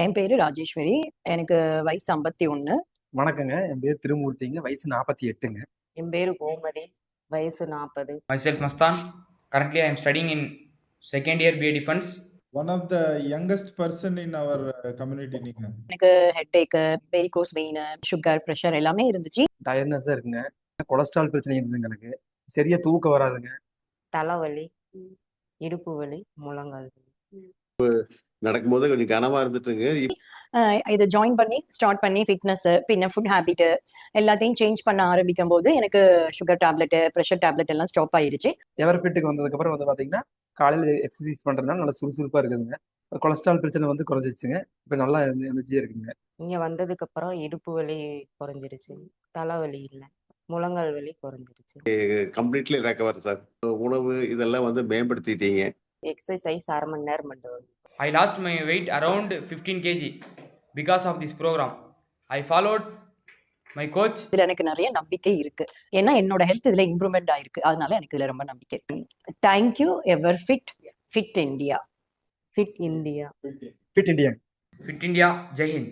என் பேரு ராஜேஸ்வரி. எனக்கு வயசு 51. வணக்கங்க. என் பேர் திருமூர்த்திங்க. வயசு 48ங்க. என் பேரு கோமதி. வயசு 40. Myself Mastan. Currently I am studying in second year BA Defense. One of the youngest person in our community நீங்க. எனக்கு headache, varicose vein, sugar, pressure எல்லாமே இருந்துச்சு. டயர்ட்னஸா இருக்குங்க. கொலஸ்ட்ரால் பிரச்சனை இருந்ததுங்க எனக்கு. சரியா தூக்கம் வராதுங்க. தலைவலி, இடுப்பு வலி, முழங்கால் வலி. நடக்கும்போது கொஞ்சம் கனமா இருந்துட்டுங்க. இதை ஜாயின் பண்ணி ஸ்டார்ட் பண்ணி ஃபிட்னஸ், பின்ன ஃபுட் ஹேபிட் எல்லாத்தையும் சேஞ்ச் பண்ண ஆரம்பிக்கும் போது எனக்கு சுகர் டேப்லெட், பிரஷர் டேப்லெட் எல்லாம் ஸ்டாப் ஆயிடுச்சு. எவர்பிட்டுக்கு வந்ததுக்கு அப்புறம் வந்து பாத்தீங்கன்னா காலையில எக்ஸசைஸ் பண்றதுனால நல்லா சுறுசுறுப்பா இருக்குதுங்க. கொலஸ்ட்ரால் பிரச்சனை வந்து குறைஞ்சிச்சுங்க. இப்ப நல்லா எனர்ஜியா இருக்குங்க. இங்க வந்ததுக்கு அப்புறம் இடுப்பு வலி குறைஞ்சிருச்சு, தலைவலி இல்லை, முழங்கால் வலி குறைஞ்சிருச்சு. Completely recover sir. உணவு இதெல்லாம் வந்து மேம்படுத்திட்டீங்க. எக்ஸசைஸ் 1/2 மணி நேரம் பண்ணுவேன். I lost my weight around 15 kg because of this program. I followed my coach. இதுல எனக்கு நிறைய நம்பிக்கை இருக்கு. ஏன்னா என்னோட ஹெல்த் இதுல இம்ப்ரூவ்மெண்ட் ஆயிருக்கு. அதனால எனக்கு இதுல ரொம்ப நம்பிக்கை இருக்கு. தேங்க்யூ எவர் fit India. Fit India. Fit India. Fit India. Jai Hind.